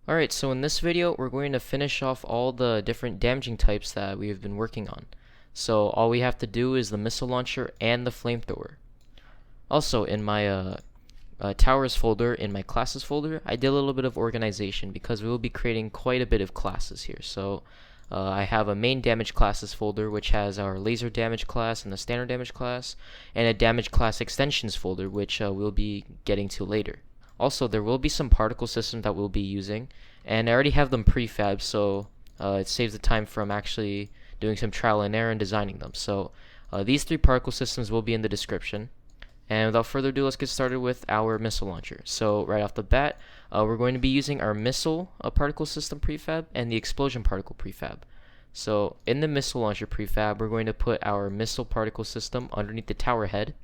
Alright, so in this video we're going to finish off all the different damaging types that we have been working on. So all we have to do is the missile launcher and the flamethrower. Also, in my towers folder, in my classes folder, I did a little bit of organization because we will be creating quite a bit of classes here. So I have a main damage classes folder which has our laser damage class and the standard damage class, and a damage class extensions folder which we'll be getting to later. Also, there will be some particle systems that we'll be using, and I already have them prefab, so it saves the time from actually doing some trial and error and designing them. So these three particle systems will be in the description. And without further ado, let's get started with our missile launcher. So right off the bat, we're going to be using our missile particle system prefab and the explosion particle prefab. So in the missile launcher prefab, we're going to put our missile particle system underneath the tower head,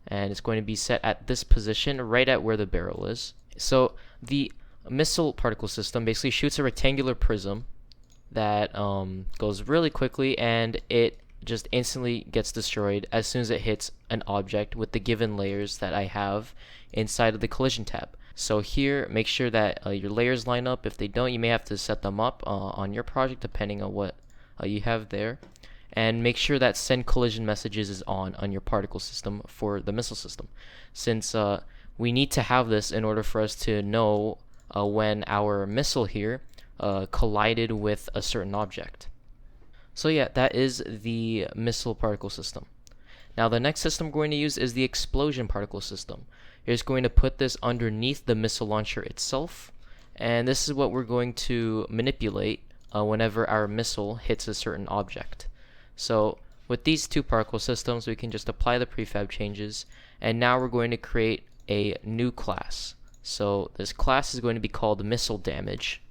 and it's going to be set at this position right at where the barrel is. So the missile particle system basically shoots a rectangular prism that goes really quickly, and it just instantly gets destroyed as soon as it hits an object with the given layers that I have inside of the collision tab. So here, make sure that your layers line up. If they don't, you may have to set them up on your project depending on what you have there. And make sure that send collision messages is on your particle system for the missile system, since we need to have this in order for us to know when our missile here collided with a certain object. So yeah, that is the missile particle system. Now the next system we're going to use is the explosion particle system. You're just going to put this underneath the missile launcher itself, and this is what we're going to manipulate whenever our missile hits a certain object. So with these two particle systems, we can just apply the prefab changes, and now we're going to create a new class. So this class is going to be called missile damage.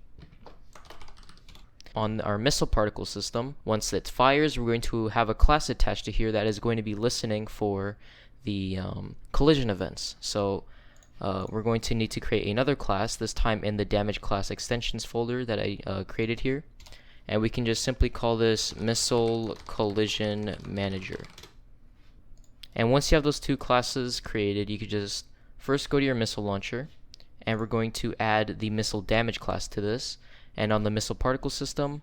On our missile particle system, once it fires, we're going to have a class attached to here that is going to be listening for the collision events. So we're going to need to create another class, this time in the damage class extensions folder that I created here. And we can just simply call this Missile Collision Manager. And once you have those two classes created, you could just first go to your missile launcher, and we're going to add the missile damage class to this. And on the missile particle system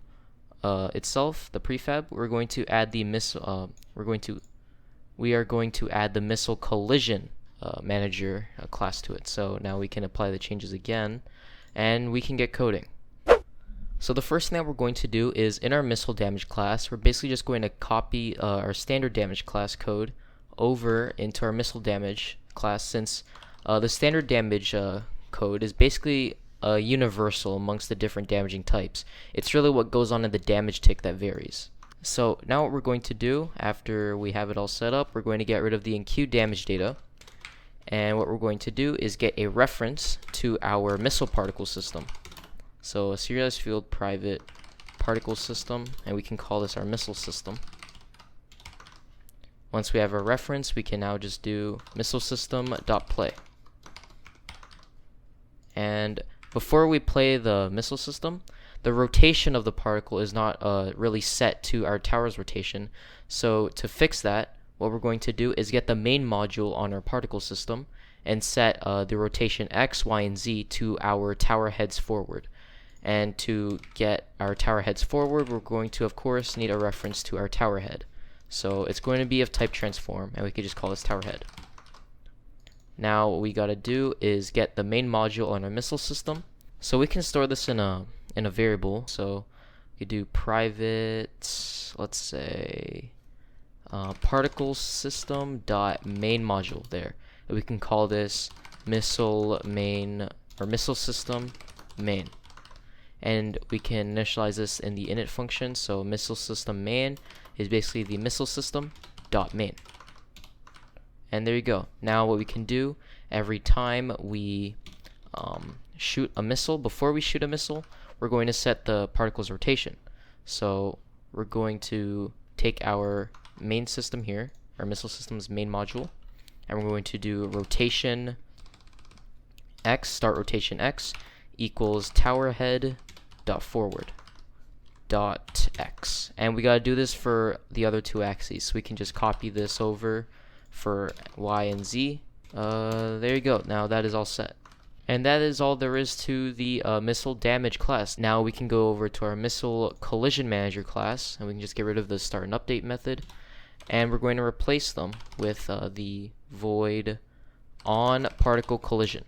itself, the prefab, we're going to add the missile. We are going to add the Missile Collision Manager class to it. So now we can apply the changes again, and we can get coding. So the first thing that we're going to do is in our missile damage class, we're basically just going to copy our standard damage class code over into our missile damage class, since the standard damage code is basically universal amongst the different damaging types. It's really what goes on in the damage tick that varies. So now what we're going to do after we have it all set up, we're going to get rid of the enqueue damage data, and what we're going to do is get a reference to our missile particle system. So a serialized field private particle system, and we can call this our missile system. Once we have our reference, we can now just do missile system.play. And before we play the missile system, the rotation of the particle is not really set to our tower's rotation. So to fix that, what we're going to do is get the main module on our particle system and set the rotation X, Y, and Z to our tower heads forward. And to get our tower heads forward, we're going to, of course, need a reference to our tower head. So it's going to be of type transform, and we can just call this tower head. Now what we gotta do is get the main module on our missile system. So we can store this in a variable. So you do private, let's say, particle system dot main module there. And we can call this missile main or missile system main. And we can initialize this in the init function. So missile system main is basically the missile system dot main. And there you go. Now what we can do every time we shoot a missile, before we shoot a missile, we're going to set the particle's rotation. So we're going to take our main system here, our missile system's main module, and we're going to do rotation x, start rotation x, equals tower head dot forward dot x. And we gotta do this for the other two axes. So we can just copy this over for Y and Z. There you go. Now that is all set. And that is all there is to the missile damage class. Now we can go over to our missile collision manager class, and we can just get rid of the start and update method, and we're going to replace them with the void on particle collision.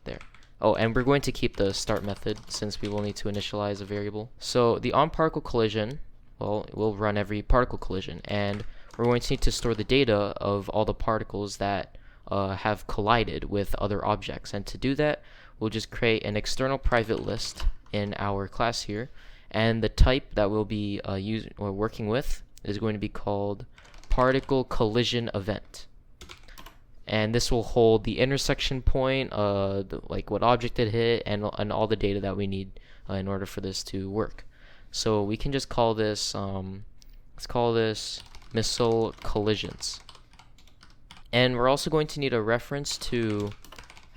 There. Oh, and we're going to keep the start method since we will need to initialize a variable. So the on particle collision, well, it will run every particle collision, and we're going to need to store the data of all the particles that have collided with other objects. And to do that, we'll just create an external private list in our class here, and the type that we'll be using or working with is going to be called particle collision event. And this will hold the intersection point, like what object it hit, and all the data that we need in order for this to work. So we can just call this, let's call this missile collisions. And we're also going to need a reference to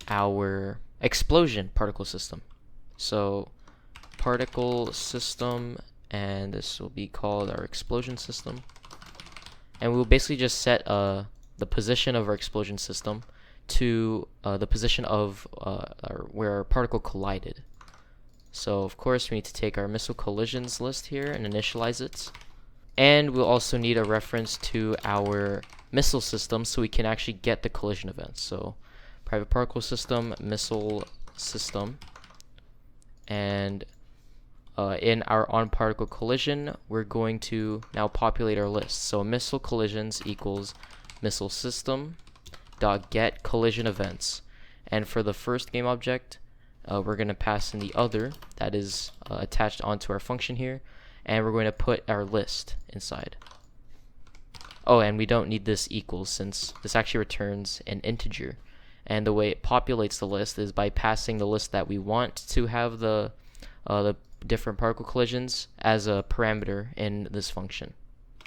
our explosion particle system. So particle system, and this will be called our explosion system. And we'll basically just set the position of our explosion system to the position of where our particle collided. So of course we need to take our missile collisions list here and initialize it. And we'll also need a reference to our missile system so we can actually get the collision events. So private particle system, missile system, and in our on particle collision, we're going to now populate our list. So missile collisions equals missile system dot get collision events, and for the first game object, we're going to pass in the other that is attached onto our function here, and we're going to put our list inside. Oh, and we don't need this equals since this actually returns an integer, and the way it populates the list is by passing the list that we want to have the different particle collisions as a parameter in this function.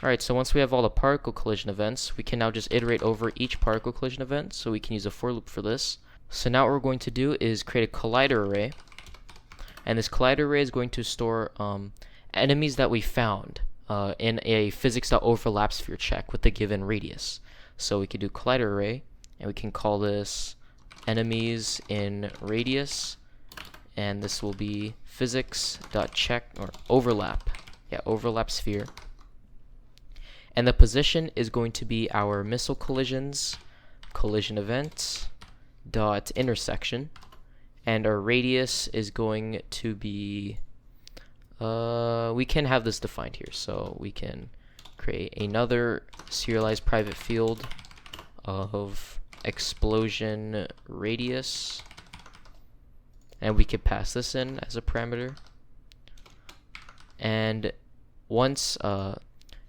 Alright, so once we have all the particle collision events, we can now just iterate over each particle collision event, so we can use a for loop for this. So now what we're going to do is create a collider array, and this collider array is going to store enemies that we found in a physics.overlap sphere check with the given radius. So we could do collider array, and we can call this enemies in radius, and this will be physics.check or overlap. Yeah, overlap sphere. And the position is going to be our missile collisions collision event dot intersection, and our radius is going to be we can have this defined here, so we can create another serialized private field of explosion radius, and we could pass this in as a parameter. And once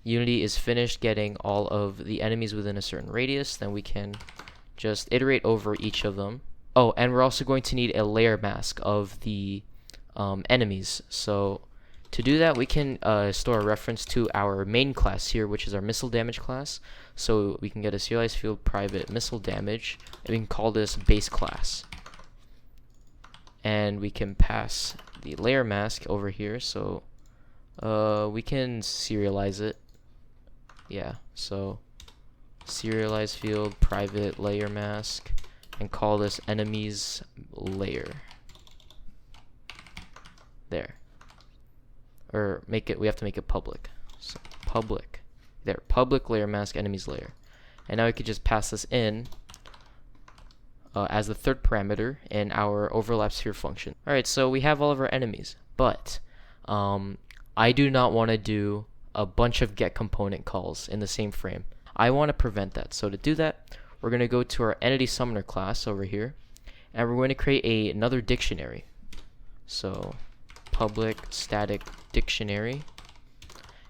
Unity is finished getting all of the enemies within a certain radius, then we can just iterate over each of them. Oh, and we're also going to need a layer mask of the enemies. So to do that, we can store a reference to our main class here, which is our missile damage class. So we can get a serialized field private missile damage, and we can call this base class. And we can pass the layer mask over here, so we can serialize it. Yeah, so serialized field private layer mask, and call this enemies layer. There. Or make it, we have to make it public. So public. There, public layer mask enemies layer. And now we could just pass this in as the third parameter in our overlap sphere function. Alright, so we have all of our enemies, but I do not want to do a bunch of get component calls in the same frame. I want to prevent that. So to do that, we're going to go to our entity summoner class over here, and we're going to create another dictionary. So public static dictionary,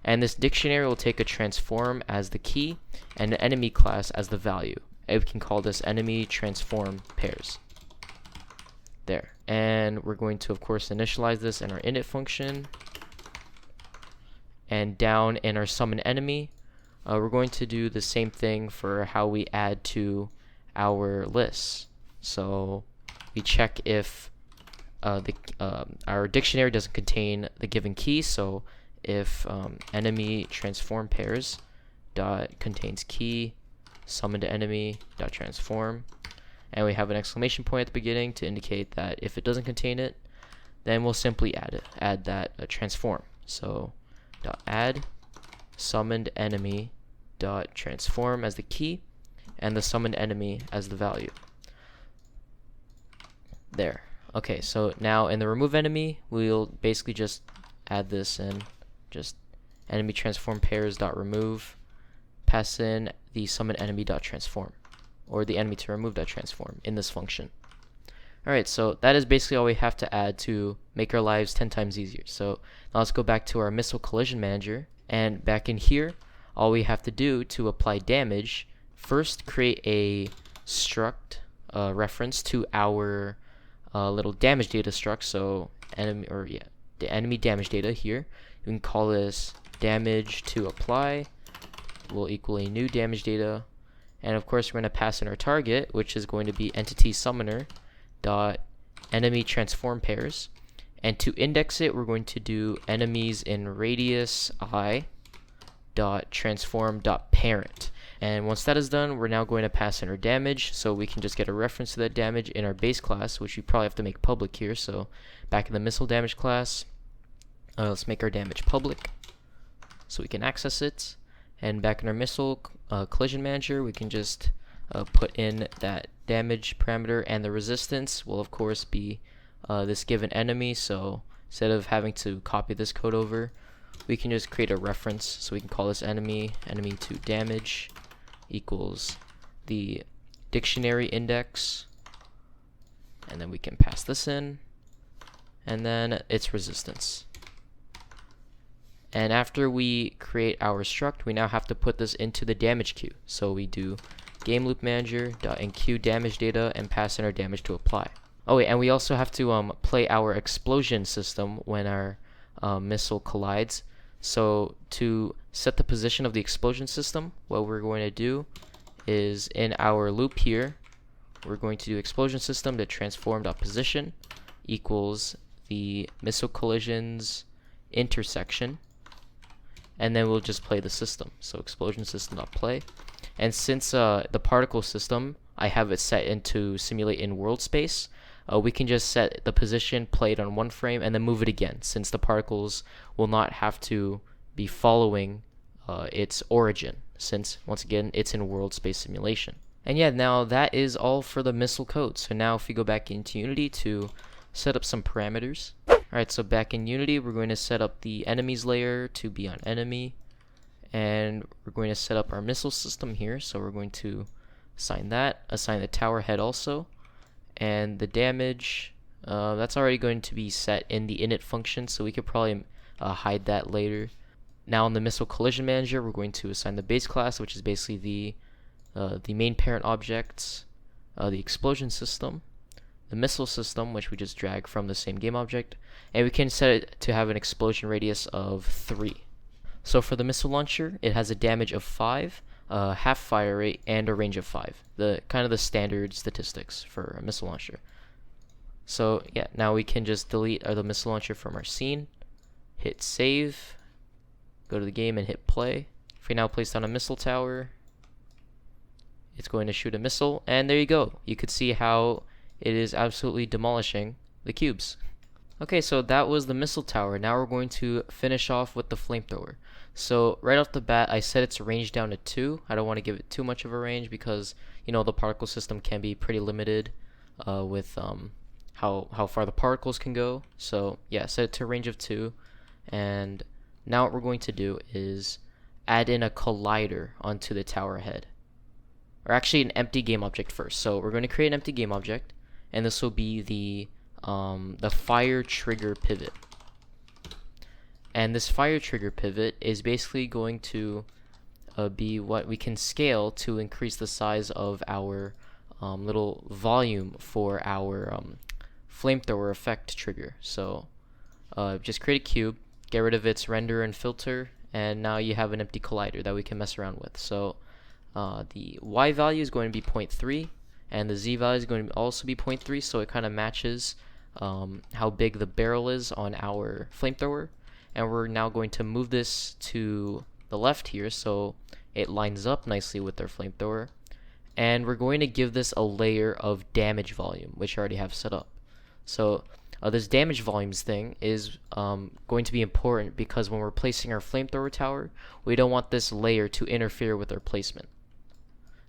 and this dictionary will take a transform as the key and an enemy class as the value. And we can call this enemy transform pairs. There. And we're going to, of course, initialize this in our init function. And down in our summon enemy, we're going to do the same thing for how we add to our lists. So we check if our dictionary doesn't contain the given key. So if enemy transform pairs dot contains key, summon to enemy dot transform, and we have an exclamation point at the beginning to indicate that if it doesn't contain it, then we'll simply add that transform. So .add summoned enemy .transform as the key, and the summoned enemy as the value. There. Okay, so now in the remove enemy, we'll basically just add this in, just enemy transform pairs .remove, pass in the summon enemy .transform, or the enemy to remove .transform in this function. Alright, so that is basically all we have to add to make our lives 10 times easier. So now let's go back to our missile collision manager, and back in here, all we have to do to apply damage, first create a struct reference to our little damage data struct. So the enemy damage data here. You can call this damage to apply will equal a new damage data, and of course we're going to pass in our target, which is going to be entity summoner dot enemy transform pairs, and to index it we're going to do enemies in radius I dot transform dot parent. And once that is done, we're now going to pass in our damage, so we can just get a reference to that damage in our base class, which we probably have to make public here. So back in the missile damage class, let's make our damage public so we can access it. And back in our missile collision manager, we can just put in that damage parameter, and the resistance will of course be this given enemy. So instead of having to copy this code over, we can just create a reference. So we can call this enemy to damage equals the dictionary index, and then we can pass this in, and then its resistance. And after we create our struct, we now have to put this into the damage queue. So we do game loop manager .enqueue damage data and pass in our damage to apply. Oh wait, and we also have to play our explosion system when our missile collides. So to set the position of the explosion system, what we're going to do is in our loop here, we're going to do explosion system to transform.position equals the missile collisions intersection, and then we'll just play the system. So explosion system.play, and since the particle system, I have it set into simulate in world space, we can just set the position played on one frame and then move it again, since the particles will not have to be following its origin, since once again it's in world space simulation. And yeah, now that is all for the missile code. So now if we go back into Unity to set up some parameters. Alright, so back in Unity we're going to set up the enemies layer to be on enemy, and we're going to set up our missile system here. So we're going to assign the tower head also, and the damage, that's already going to be set in the init function, so we could probably hide that later. Now in the missile collision manager, we're going to assign the base class, which is basically the main parent objects, the explosion system, the missile system, which we just drag from the same game object, and we can set it to have an explosion radius of 3. So for the missile launcher, it has a damage of 5, half fire rate, and a range of 5. The kind of the standard statistics for a missile launcher. So yeah, now we can just delete the missile launcher from our scene, hit save, go to the game and hit play. If we now place down a missile tower, it's going to shoot a missile, and there you go. You could see how it is absolutely demolishing the cubes. Okay, so that was the missile tower. Now we're going to finish off with the flamethrower. So right off the bat, I set its range down to 2. I don't want to give it too much of a range because, you know, the particle system can be pretty limited with how far the particles can go. So yeah, set it to a range of 2. And now what we're going to do is add in a collider onto the tower head. Or actually an empty game object first. So we're going to create an empty game object, and this will be the fire trigger pivot. And this fire trigger pivot is basically going to be what we can scale to increase the size of our little volume for our flamethrower effect trigger. So just create a cube, get rid of its render and filter, and now you have an empty collider that we can mess around with. So the Y value is going to be 0.3, and the Z value is going to also be 0.3, so it kind of matches how big the barrel is on our flamethrower. And we're now going to move this to the left here so it lines up nicely with our flamethrower. and we're going to give this a layer of damage volume, which I already have set up. So this damage volumes thing is going to be important because when we're placing our flamethrower tower, we don't want this layer to interfere with our placement.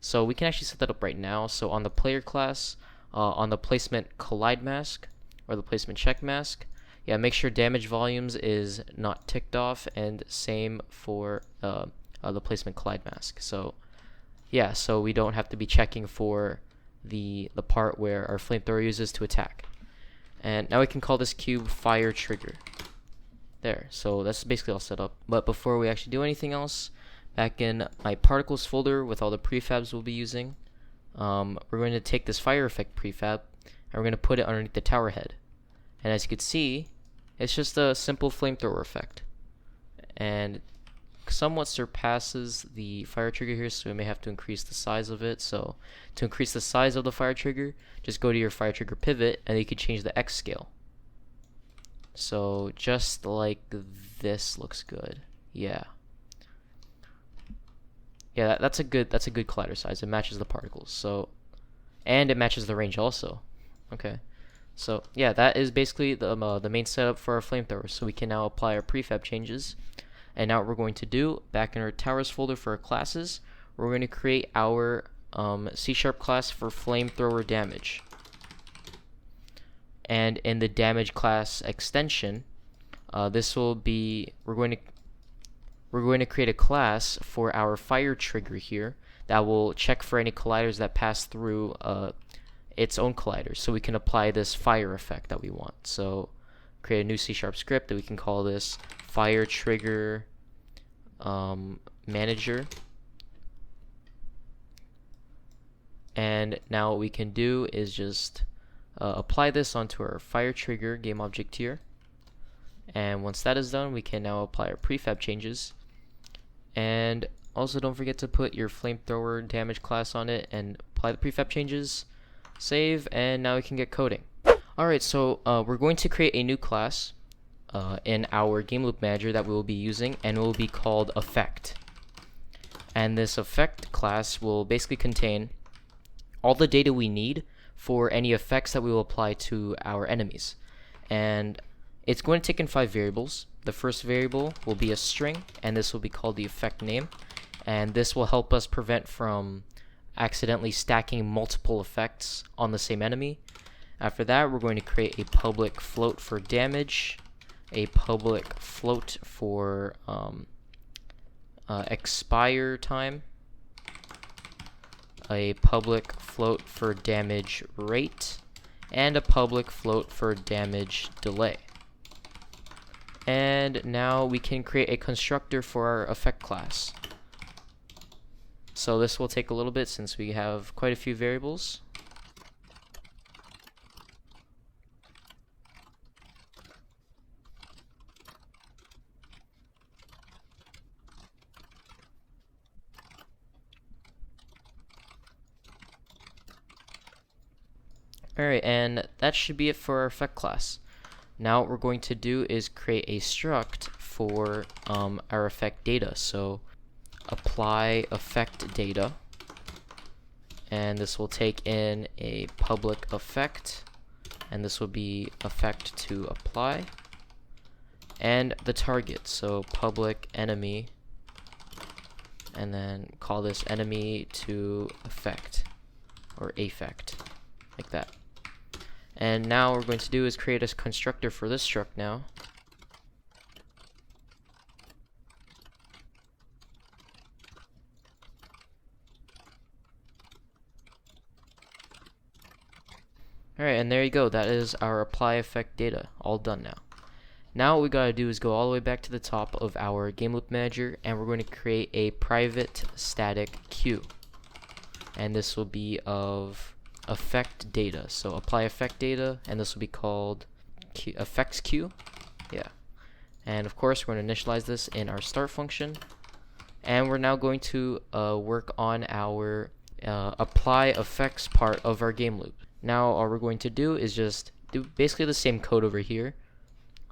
So we can actually set that up right now. So on the player class, on the placement collide mask or the placement check mask, yeah, make sure damage volumes is not ticked off, and same for the placement collide mask. So yeah, so we don't have to be checking for the part where our flamethrower uses to attack. And now we can call this cube fire trigger. There, so that's basically all set up. But before we actually do anything else, back in my particles folder with all the prefabs we'll be using, we're going to take this fire effect prefab and we're going to put it underneath the tower head. And as you can see, it's just a simple flamethrower effect, and somewhat surpasses the fire trigger here, so we may have to increase the size of it. So to increase the size of the fire trigger, just go to your fire trigger pivot and you can change the X scale. So just like this looks good. Yeah, that's a good collider size. It matches the particles, so, and it matches the range also. Okay, so yeah, that is basically the main setup for our flamethrower. So we can now apply our prefab changes. And now what we're going to do, back in our towers folder for our classes, we're going to create our C# class for flamethrower damage. And in the damage class extension, this will be, we're going to create a class for our fire trigger here that will check for any colliders that pass through its own colliders, so we can apply this fire effect that we want. So create a new C# script that we can call this fire trigger manager. And now what we can do is just apply this onto our fire trigger game object here. And once that is done, we can now apply our prefab changes. And also don't forget to put your flamethrower damage class on it and apply the prefab changes. Save, and now we can get coding. Alright, so we're going to create a new class in our game loop manager that we will be using, and it will be called effect. And this effect class will basically contain all the data we need for any effects that we will apply to our enemies. And it's going to take in 5 variables. The first variable will be a string, and this will be called the effect name. And this will help us prevent from accidentally stacking multiple effects on the same enemy. After that, we're going to create a public float for damage, a public float for expire time, a public float for damage rate, and a public float for damage delay. And now we can create a constructor for our effect class. So this will take a little bit since we have quite a few variables. Alright, and that should be it for our effect class. Now what we're going to do is create a struct for our effect data. So apply effect data, and this will take in a public effect, and this will be effect to apply, and the target, so public enemy, and then call this enemy to effect, or affect, like that. And now what we're going to do is create a constructor for this struct now. Alright, and there you go. That is our apply effect data, all done now. Now what we gotta do is go all the way back to the top of our game loop manager, and we're going to create a private static queue. And this will be of effect data. So apply effect data, and this will be called effects queue. Yeah. And of course, we're going to initialize this in our start function. And we're now going to work on our apply effects part of our game loop. Now all we're going to do is just do basically the same code over here.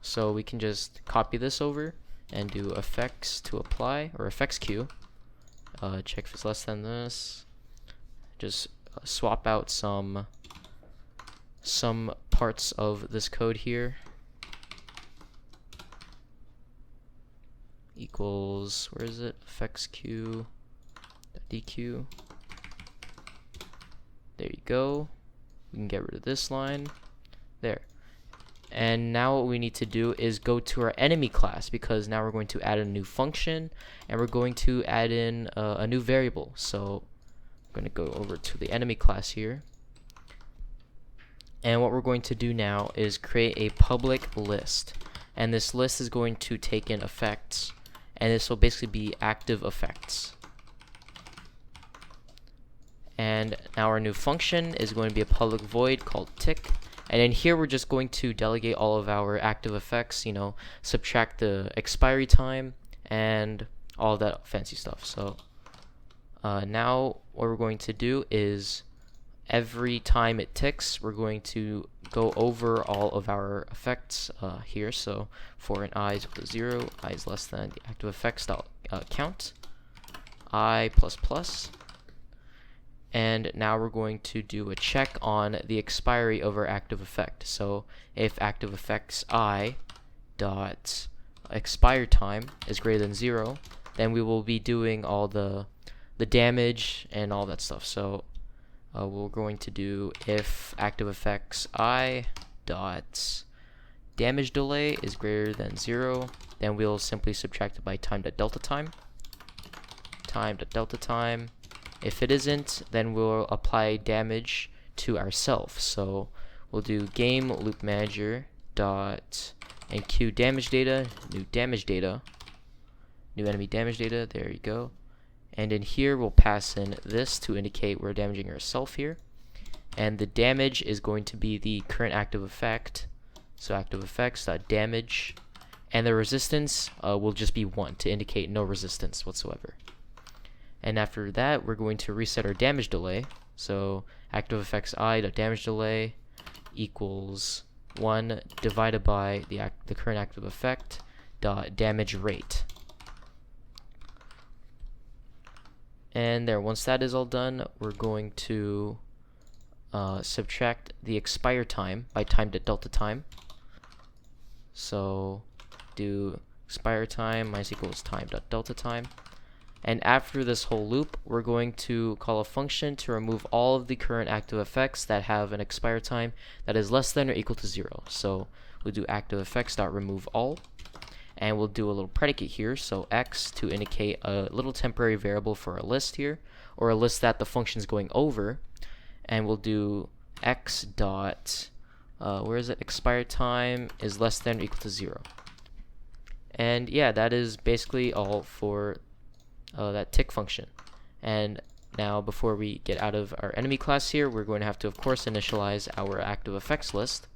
So we can just copy this over and do effects to apply, or effects queue. Check if it's less than this. just swap out some parts of this code here. Equals, where is it? effectsq.dq. There you go. We can get rid of this line. There. And now what we need to do is go to our enemy class, because now we're going to add a new function and we're going to add in a new variable. So I'm going to go over to the enemy class here. And what we're going to do now is create a public list. And this list is going to take in effects. And this will basically be active effects. And now our new function is going to be a public void called tick. And in here, we're just going to delegate all of our active effects, you know, subtract the expiry time and all of that fancy stuff. So now what we're going to do is every time it ticks, we're going to go over all of our effects here. So for an I is equal to 0, I is less than the active effects count, I plus plus. And now we're going to do a check on the expiry of our active effect. So if active effects I dot expire time is greater than 0, then we will be doing all the damage and all that stuff. So we're going to do if active effects I dot damage delay is greater than 0, then we'll simply subtract it by time.delta time. Time.delta time. If it isn't, then we'll apply damage to ourselves. So we'll do game loop manager dot enqueue damage data, new damage data, new enemy damage data. There you go. And in here we'll pass in this to indicate we're damaging ourselves here. And the damage is going to be the current active effect. So active effects dot damage, and the resistance will just be 1 to indicate no resistance whatsoever. And after that, we're going to reset our damage delay. So active effects I.damage delay equals 1 divided by the current active effect dot damage rate. And there, once that is all done, we're going to subtract the expire time by time.delta time. So do expire time minus equals time.delta time. And after this whole loop, we're going to call a function to remove all of the current active effects that have an expire time that is less than or equal to 0. So we'll do active effects.remove all, and we'll do a little predicate here, so x to indicate a little temporary variable for a list here, or a list that the function is going over, and we'll do x dot where is it, expire time is less than or equal to 0. And yeah, that is basically all for that tick function. And now before we get out of our enemy class here, we're going to have to, of course, initialize our active effects list,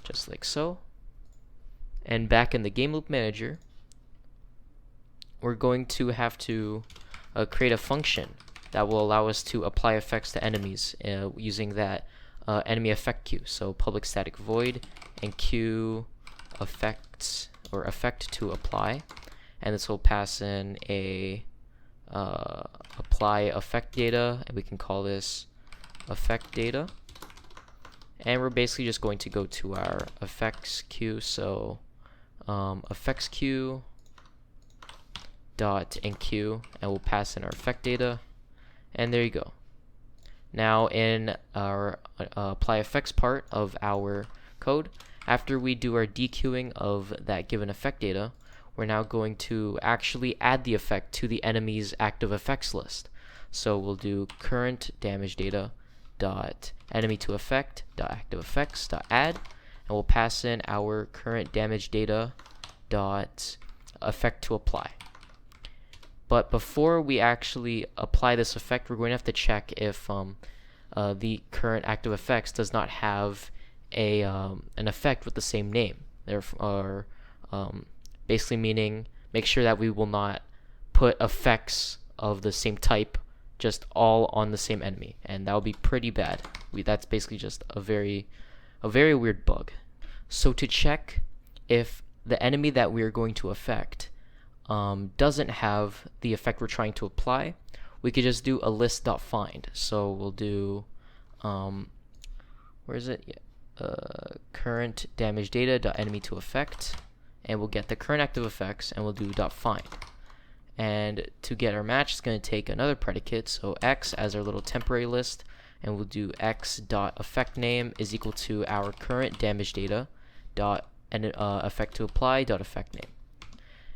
just like so. And back in the game loop manager, we're going to have to create a function that will allow us to apply effects to enemies using that enemy effect queue. So public static void enqueue effects, or effect to apply. And this will pass in a apply effect data, and we can call this effect data. And we're basically just going to go to our effects queue. So effects queue dot enqueue, and we'll pass in our effect data. And there you go. Now in our apply effects part of our code, after we do our dequeuing of that given effect data, we're now going to actually add the effect to the enemy's active effects list. So we'll do current damage data dot enemy to effect dot active effects dot add, and we'll pass in our current damage data dot effect to apply. But before we actually apply this effect, we're going to have to check if the current active effects does not have an effect with the same name. Therefore, basically meaning make sure that we will not put effects of the same type just all on the same enemy, and that would be pretty bad. That's basically just a very weird bug. So to check if the enemy that we are going to affect doesn't have the effect we're trying to apply, we could just do a list.find. So we'll do where is it? Yeah. Current damage data enemy to effect, and we'll get the current active effects, and we'll do .find. And to get our match, it's going to take another predicate, so x as our little temporary list, and we'll do x dot effect name is equal to our current damage data dot and effect to apply dot effect name.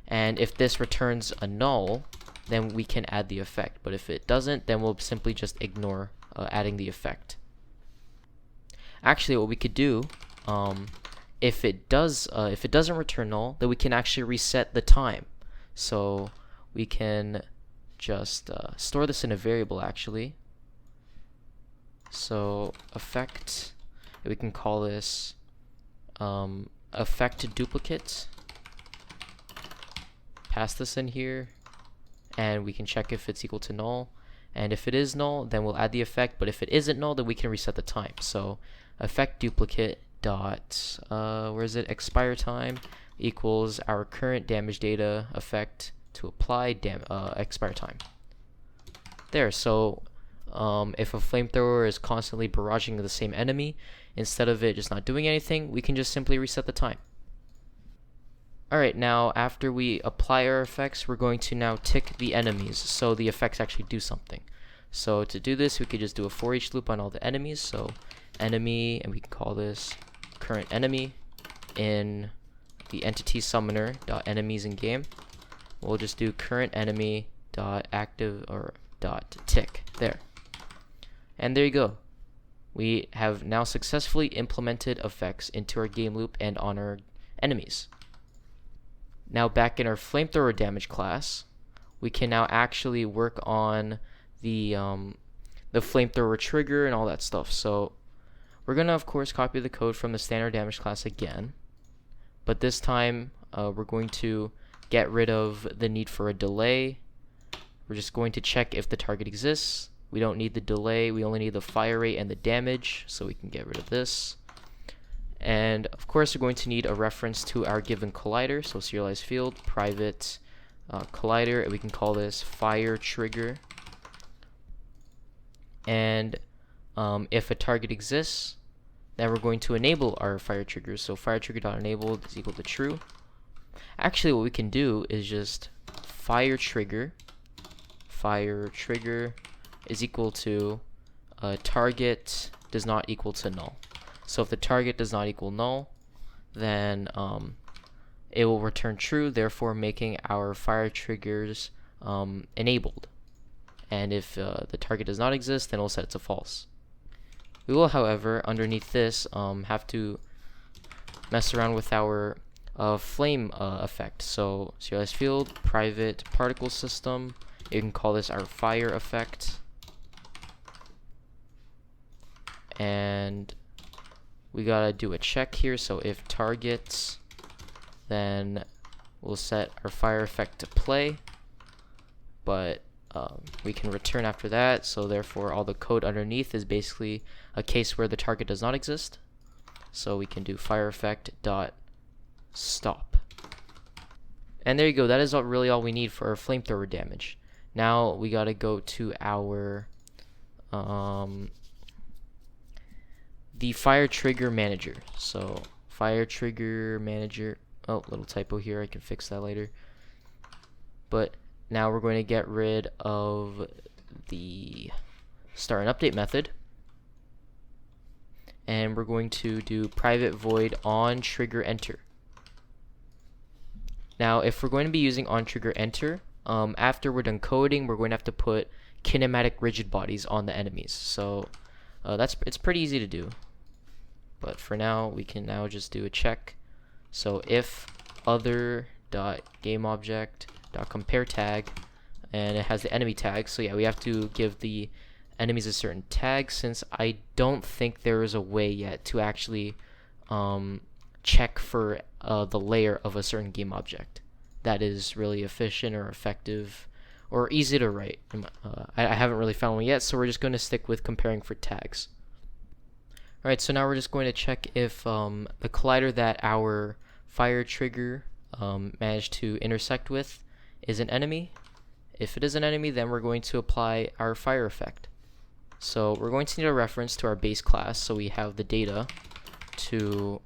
And if this returns a null, then we can add the effect. But if it doesn't, then we'll simply just ignore adding the effect. Actually, what we could do, if it doesn't return null, then we can actually reset the time. So we can just store this in a variable actually. So effect, we can call this effect duplicate. Pass this in here, and we can check if it's equal to null. And if it is null, then we'll add the effect. But if it isn't null, then we can reset the time. So effect duplicate dot where is it? Expire time equals our current damage data effect to apply expire time. There. So if a flamethrower is constantly barraging the same enemy, instead of it just not doing anything, we can just simply reset the time. Alright, now after we apply our effects, we're going to now tick the enemies so the effects actually do something. So to do this, we could just do a for each loop on all the enemies. So enemy, and we can call this current enemy in the entity summoner dot enemies in game. We'll just do current enemy dot active or dot tick there. And there you go. We have now successfully implemented effects into our game loop and on our enemies. Now back in our flamethrower damage class, we can now actually work on the flamethrower trigger and all that stuff. So we're gonna of course copy the code from the standard damage class again, but this time we're going to get rid of the need for a delay. We're just going to check if the target exists. We don't need the delay, we only need the fire rate and the damage, so we can get rid of this. And of course we're going to need a reference to our given collider, so serialized field private collider, and we can call this fire trigger. And if a target exists, then we're going to enable our fire triggers. So fire trigger.enabled is equal to true. Actually, what we can do is just fire trigger is equal to target does not equal to null. So if the target does not equal null, then it will return true, therefore making our fire triggers enabled. And if the target does not exist, then we'll set it to false. We will, however, underneath this, have to mess around with our flame effect. So serialized field private particle system. You can call this our fire effect. And we gotta do a check here. So if targets, then we'll set our fire effect to play. But we can return after that, so therefore all the code underneath is basically a case where the target does not exist. So we can do fire effect dot stop. And there you go. That is really all we need for our flamethrower damage. Now we gotta go to our the fire trigger manager. So fire trigger manager. Oh, little typo here. I can fix that later. But now we're going to get rid of the start and update method, and we're going to do private void on trigger enter. Now if we're going to be using on trigger enter, after we're done coding, we're going to have to put kinematic rigid bodies on the enemies. So it's pretty easy to do, but for now we can now just do a check. So if other dot game object compare tag, and it has the enemy tag. So yeah, we have to give the enemies a certain tag, since I don't think there is a way yet to actually check for the layer of a certain game object that is really efficient or effective or easy to write. I haven't really found one yet, so we're just going to stick with comparing for tags. Alright, so now we're just going to check if the collider that our fire trigger managed to intersect with is an enemy. If it is an enemy, then we're going to apply our fire effect. So we're going to need a reference to our base class, so we have the data to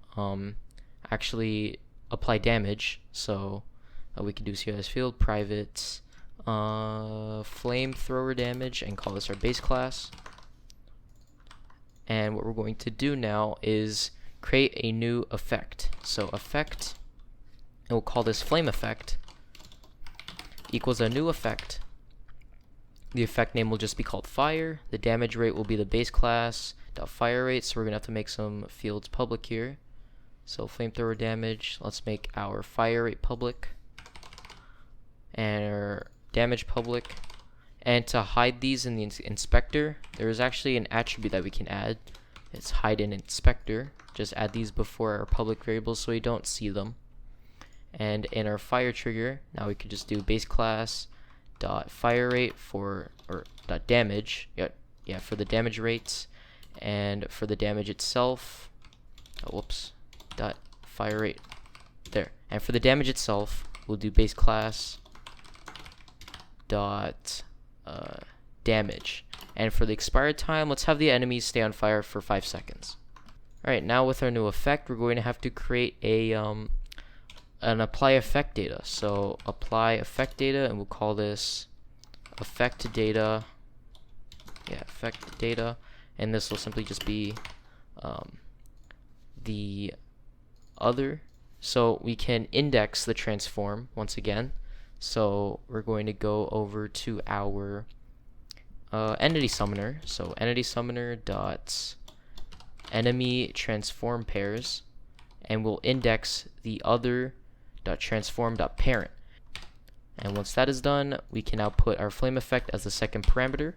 actually apply damage. So we can do CSS field private flamethrower damage and call this our base class. And what we're going to do now is create a new effect. So effect, and we'll call this flame effect, equals a new effect. The effect name will just be called fire. The damage rate will be the base class dot fire rate. So we're gonna have to make some fields public here. So flamethrower damage, let's make our fire rate public and our damage public. And to hide these in the inspector, there is actually an attribute that we can add. It's hide in inspector. Just add these before our public variables so we don't see them. And in our fire trigger, now we could just do base class dot fire rate for, or dot damage, yeah, for the damage rates, and for the damage itself, dot fire rate there. And for the damage itself, we'll do base class dot damage. And for the expired time, let's have the enemies stay on fire for 5 seconds. Alright, now with our new effect, we're going to have to create a an apply effect data. So apply effect data, and we'll call this effect data. Yeah, effect data, and this will simply just be the other. So we can index the transform once again. So we're going to go over to our entity summoner. So entity summoner dot enemy transform pairs, and we'll index the other dot transform dot parent. And once that is done, we can now put our flame effect as the second parameter.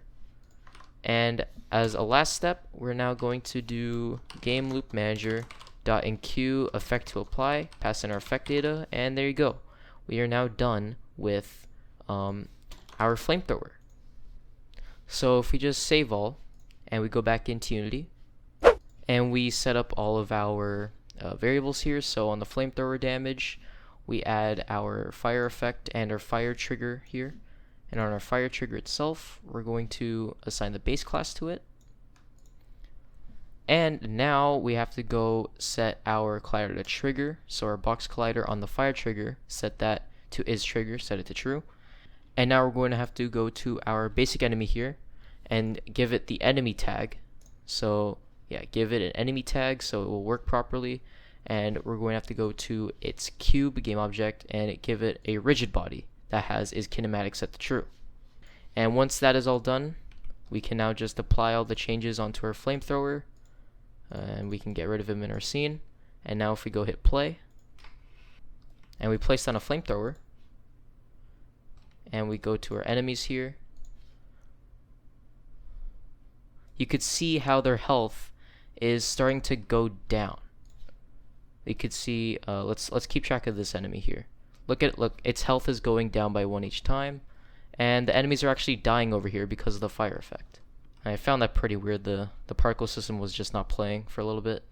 And as a last step, we're now going to do game loop manager dot enqueue effect to apply, pass in our effect data, and there you go. We are now done with our flamethrower. So if we just save all and we go back into Unity and we set up all of our variables here. So on the flamethrower damage, we add our fire effect and our fire trigger here. And on our fire trigger itself, we're going to assign the base class to it. And now we have to go set our collider to trigger. So our box collider on the fire trigger, set that to is trigger, set it to true. And now we're going to have to go to our basic enemy here and give it the enemy tag. So yeah, give it an enemy tag so it will work properly. And we're going to have to go to its cube game object and give it a rigid body that has is kinematic set to true. And once that is all done, we can now just apply all the changes onto our flamethrower, and we can get rid of him in our scene. And now if we go hit play and we place down a flamethrower and we go to our enemies here, you could see how their health is starting to go down. You could see, let's keep track of this enemy here. Look, its health is going down by 1 each time, and the enemies are actually dying over here because of the fire effect. I found that pretty weird. The particle system was just not playing for a little bit.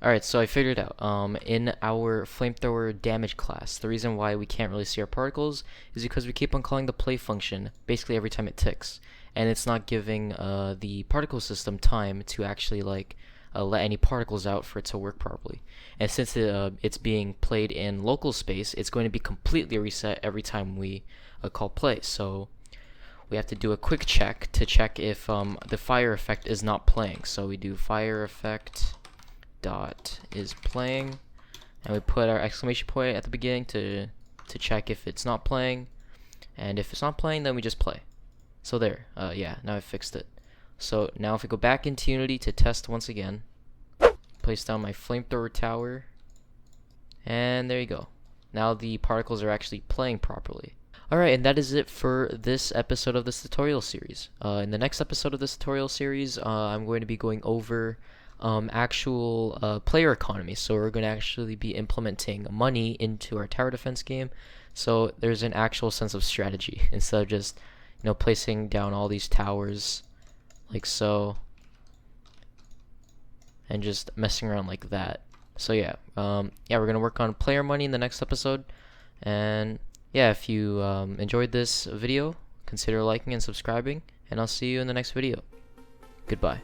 Alright, so I figured out, in our flamethrower damage class, the reason why we can't really see our particles is because we keep on calling the play function basically every time it ticks, and it's not giving the particle system time to actually let any particles out for it to work properly. And since it's being played in local space, it's going to be completely reset every time we call play. So we have to do a quick check to check if the fire effect is not playing. So we do fire effect dot is playing, and we put our exclamation point at the beginning to check if it's not playing, and if it's not playing, then we just play. So there, yeah, now I fixed it. So now if we go back into Unity to test once again, place down my flamethrower tower, and there you go. Now the particles are actually playing properly. Alright, and that is it for this episode of this tutorial series. In the next episode of this tutorial series, I'm going to be going over actual player economy. So we're going to actually be implementing money into our tower defense game, so there's an actual sense of strategy instead of just placing down all these towers like so and just messing around like that. So yeah, we're gonna work on player money in the next episode. And yeah, if you enjoyed this video, consider liking and subscribing, and I'll see you in the next video. Goodbye.